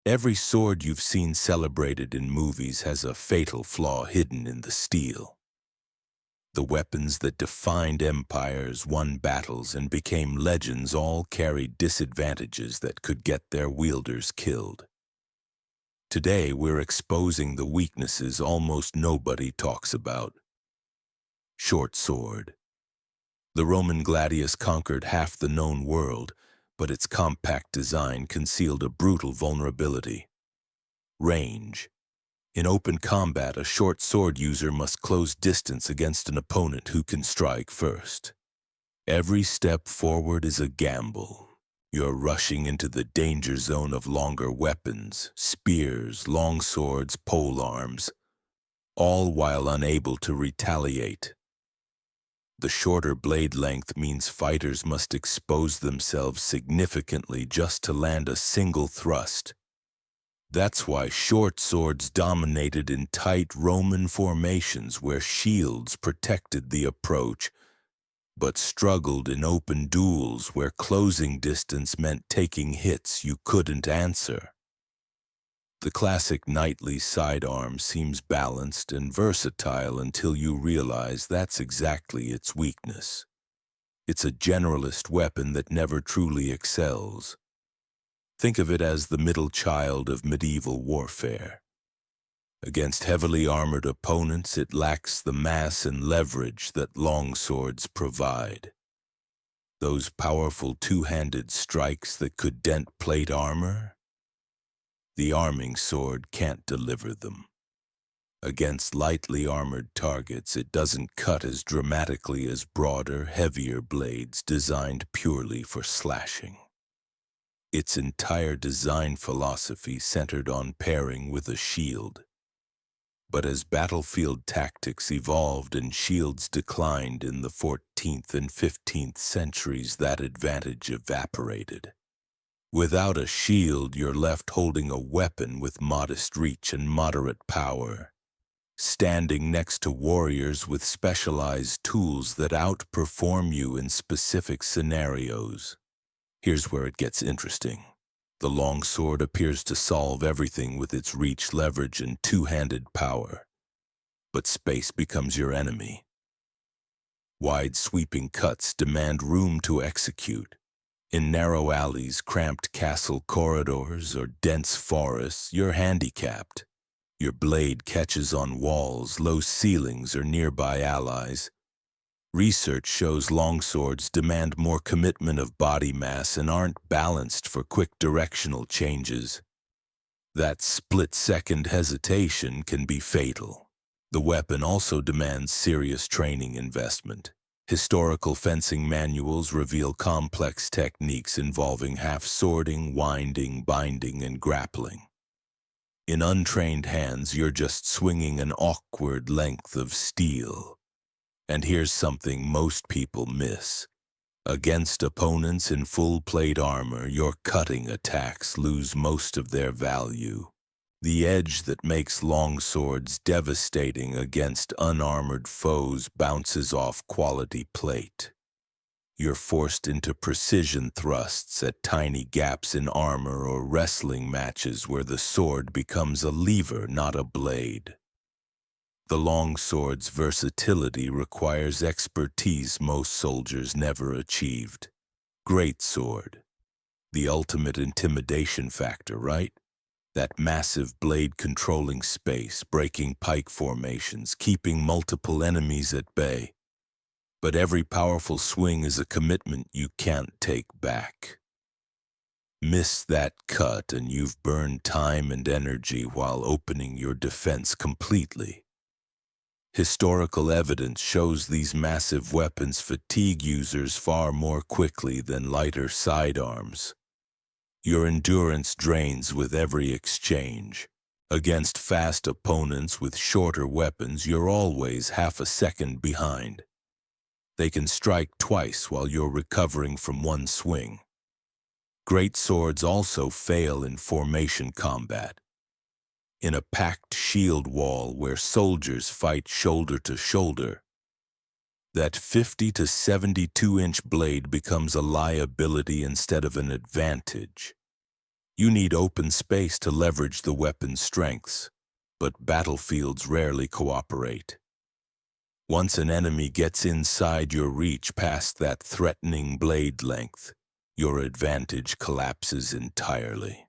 Every sword you've seen celebrated in movies has a fatal flaw hidden in the steel. The weapons that defined empires, won battles, and became legends all carried disadvantages that could get their wielders killed. Today, we're exposing the weaknesses almost nobody talks about. Short sword. The Roman gladius conquered half the known world, but its compact design concealed a brutal vulnerability. Range. In open combat, a short sword user must close distance against an opponent who can strike first. Every step forward is a gamble. You're rushing into the danger zone of longer weapons, spears, longswords, polearms, all while unable to retaliate. The shorter blade length means fighters must expose themselves significantly just to land a single thrust. That's why short swords dominated in tight Roman formations where shields protected the approach, but struggled in open duels where closing distance meant taking hits you couldn't answer. The classic knightly sidearm seems balanced and versatile until you realize that's exactly its weakness. It's a generalist weapon that never truly excels. Think of it as the middle child of medieval warfare. Against heavily armored opponents, it lacks the mass and leverage that longswords provide. Those powerful two-handed strikes that could dent plate armor? The arming sword can't deliver them. Against lightly armored targets, it doesn't cut as dramatically as broader, heavier blades designed purely for slashing. Its entire design philosophy centered on pairing with a shield. But as battlefield tactics evolved and shields declined in the 14th and 15th centuries, that advantage evaporated. Without a shield, you're left holding a weapon with modest reach and moderate power, standing next to warriors with specialized tools that outperform you in specific scenarios. Here's where it gets interesting. The longsword appears to solve everything with its reach, leverage, and two-handed power. But space becomes your enemy. Wide sweeping cuts demand room to execute. In narrow alleys, cramped castle corridors, or dense forests, you're handicapped. Your blade catches on walls, low ceilings, or nearby allies. Research shows longswords demand more commitment of body mass and aren't balanced for quick directional changes. That split-second hesitation can be fatal. The weapon also demands serious training investment. Historical fencing manuals reveal complex techniques involving half-swording, winding, binding, and grappling. In untrained hands, you're just swinging an awkward length of steel. And here's something most people miss. Against opponents in full plate armor, your cutting attacks lose most of their value. The edge that makes longswords devastating against unarmored foes bounces off quality plate. You're forced into precision thrusts at tiny gaps in armor or wrestling matches where the sword becomes a lever, not a blade. The longsword's versatility requires expertise most soldiers never achieved. Greatsword. The ultimate intimidation factor, right? That massive blade controlling space, breaking pike formations, keeping multiple enemies at bay. But every powerful swing is a commitment you can't take back. Miss that cut and you've burned time and energy while opening your defense completely. Historical evidence shows these massive weapons fatigue users far more quickly than lighter sidearms. Your endurance drains with every exchange. Against fast opponents with shorter weapons, you're always half a second behind. They can strike twice while you're recovering from one swing. Great swords also fail in formation combat. In a packed shield wall where soldiers fight shoulder to shoulder, that 50 to 72-inch blade becomes a liability instead of an advantage. You need open space to leverage the weapon's strengths, but battlefields rarely cooperate. Once an enemy gets inside your reach past that threatening blade length, your advantage collapses entirely.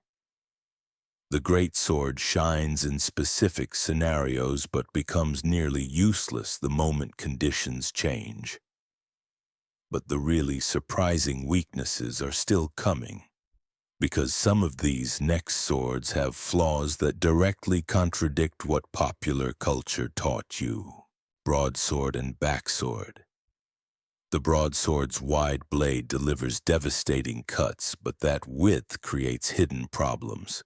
The greatsword shines in specific scenarios but becomes nearly useless the moment conditions change. But the really surprising weaknesses are still coming, because some of these next swords have flaws that directly contradict what popular culture taught you. Broadsword and backsword. The broadsword's wide blade delivers devastating cuts, but that width creates hidden problems.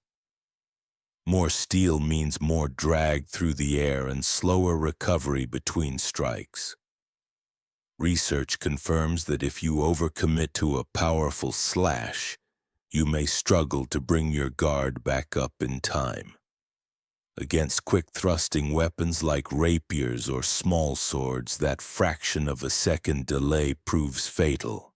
More steel means more drag through the air and slower recovery between strikes. Research confirms that if you overcommit to a powerful slash, you may struggle to bring your guard back up in time. Against quick-thrusting weapons like rapiers or small swords, that fraction of a second delay proves fatal.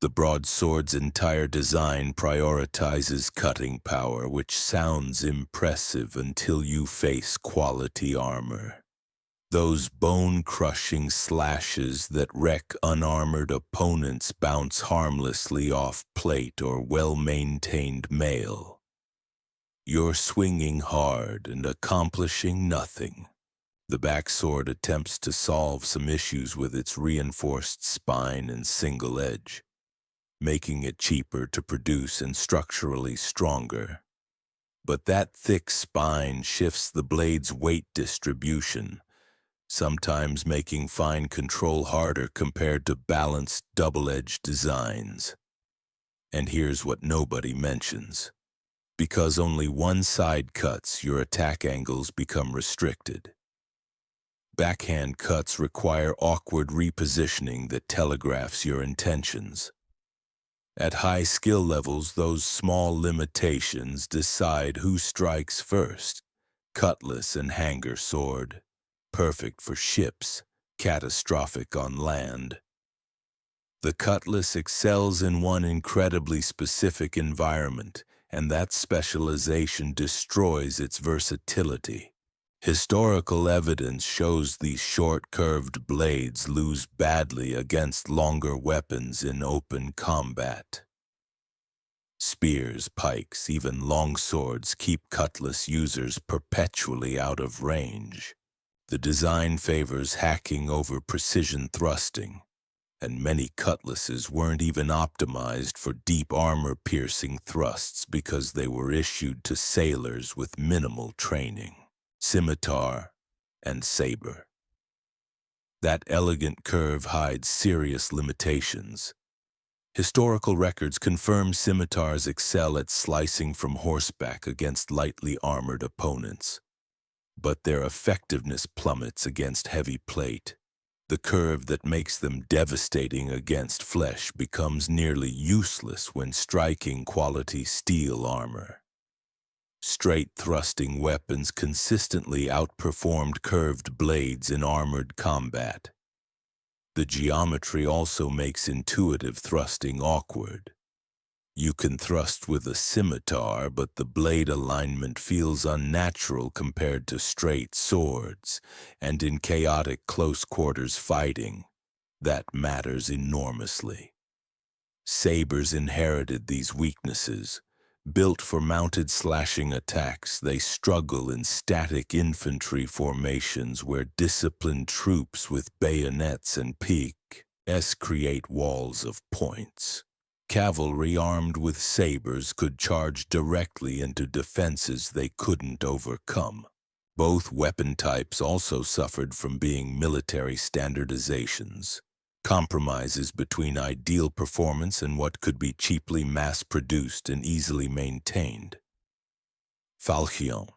The broadsword's entire design prioritizes cutting power, which sounds impressive until you face quality armor. Those bone-crushing slashes that wreck unarmored opponents bounce harmlessly off plate or well-maintained mail. You're swinging hard and accomplishing nothing. The backsword attempts to solve some issues with its reinforced spine and single edge, making it cheaper to produce and structurally stronger. But that thick spine shifts the blade's weight distribution, sometimes making fine control harder compared to balanced double-edged designs. And here's what nobody mentions. Because only one side cuts, your attack angles become restricted. Backhand cuts require awkward repositioning that telegraphs your intentions. At high skill levels, those small limitations decide who strikes first. Cutlass and hanger sword, perfect for ships, catastrophic on land. The cutlass excels in one incredibly specific environment, and that specialization destroys its versatility. Historical evidence shows these short, curved blades lose badly against longer weapons in open combat. Spears, pikes, even longswords keep cutlass users perpetually out of range. The design favors hacking over precision thrusting, and many cutlasses weren't even optimized for deep armor-piercing thrusts because they were issued to sailors with minimal training. Scimitar and saber. That elegant curve hides serious limitations. Historical records confirm scimitars excel at slicing from horseback against lightly armored opponents, but their effectiveness plummets against heavy plate. The curve that makes them devastating against flesh becomes nearly useless when striking quality steel armor. Straight thrusting weapons consistently outperformed curved blades in armored combat. The geometry also makes intuitive thrusting awkward. You can thrust with a scimitar, but the blade alignment feels unnatural compared to straight swords, and in chaotic close-quarters fighting, that matters enormously. Sabers inherited these weaknesses. Built for mounted slashing attacks, they struggle in static infantry formations where disciplined troops with bayonets and piques create walls of points. Cavalry armed with sabers could charge directly into defenses they couldn't overcome. Both weapon types also suffered from being military standardizations. Compromises between ideal performance and what could be cheaply mass-produced and easily maintained. Falchion.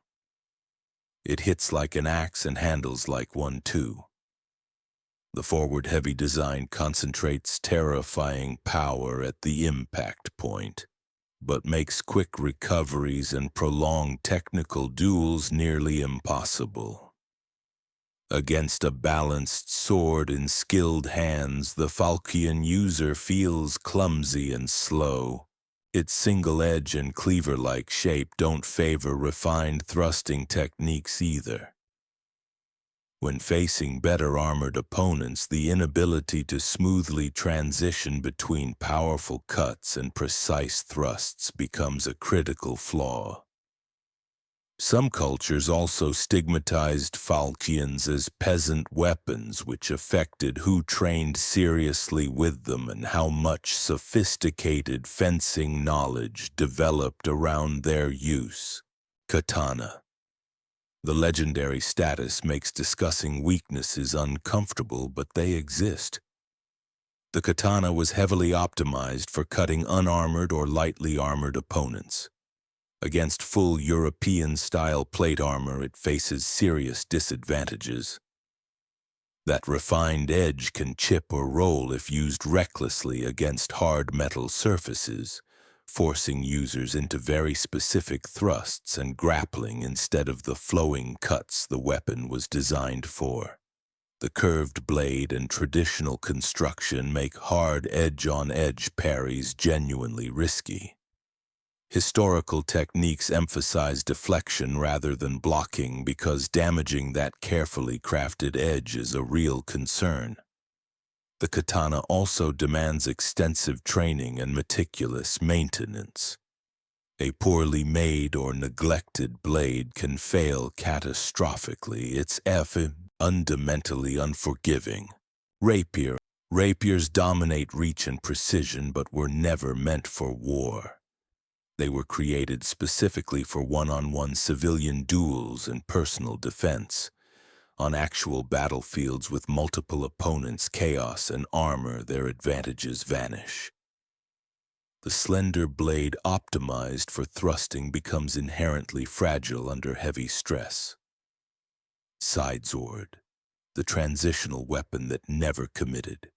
It hits like an axe and handles like one too. The forward-heavy design concentrates terrifying power at the impact point, but makes quick recoveries and prolonged technical duels nearly impossible. Against a balanced sword in skilled hands, the Falchion user feels clumsy and slow. Its single edge and cleaver-like shape don't favor refined thrusting techniques either. When facing better armored opponents, the inability to smoothly transition between powerful cuts and precise thrusts becomes a critical flaw. Some cultures also stigmatized falchions as peasant weapons, which affected who trained seriously with them and how much sophisticated fencing knowledge developed around their use. Katana. The legendary status makes discussing weaknesses uncomfortable, but they exist. The katana was heavily optimized for cutting unarmored or lightly armored opponents. Against full European-style plate armor, it faces serious disadvantages. That refined edge can chip or roll if used recklessly against hard metal surfaces, forcing users into very specific thrusts and grappling instead of the flowing cuts the weapon was designed for. The curved blade and traditional construction make hard edge-on-edge parries genuinely risky. Historical techniques emphasize deflection rather than blocking because damaging that carefully crafted edge is a real concern. The katana also demands extensive training and meticulous maintenance. A poorly made or neglected blade can fail catastrophically. It's fundamentally unforgiving. Rapiers dominate reach and precision, but were never meant for war. They were created specifically for one-on-one civilian duels and personal defense. On actual battlefields with multiple opponents, chaos, and armor, their advantages vanish. The slender blade optimized for thrusting becomes inherently fragile under heavy stress. Sidesword, the transitional weapon that never committed.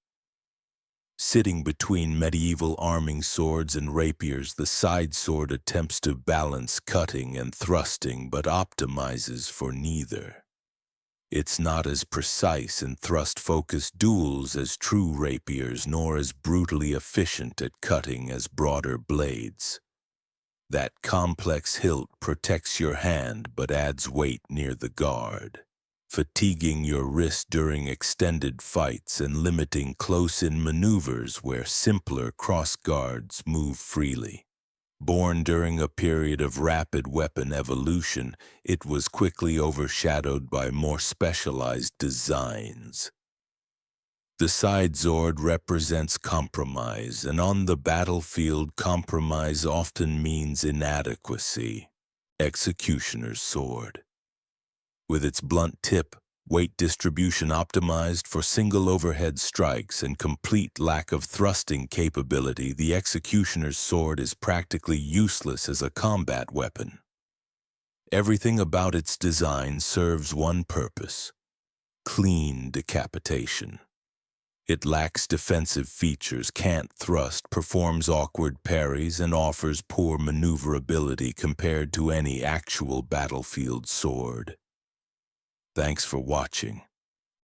Sitting between medieval arming swords and rapiers, the side sword attempts to balance cutting and thrusting but optimizes for neither. It's not as precise in thrust-focused duels as true rapiers, nor as brutally efficient at cutting as broader blades. That complex hilt protects your hand but adds weight near the guard, fatiguing your wrist during extended fights and limiting close-in maneuvers where simpler cross-guards move freely. Born during a period of rapid weapon evolution, it was quickly overshadowed by more specialized designs. The sidesword represents compromise, and on the battlefield, compromise often means inadequacy. Executioner's sword. With its blunt tip, weight distribution optimized for single overhead strikes, and complete lack of thrusting capability, the executioner's sword is practically useless as a combat weapon. Everything about its design serves one purpose: clean decapitation. It lacks defensive features, can't thrust, performs awkward parries, and offers poor maneuverability compared to any actual battlefield sword. Thanks for watching.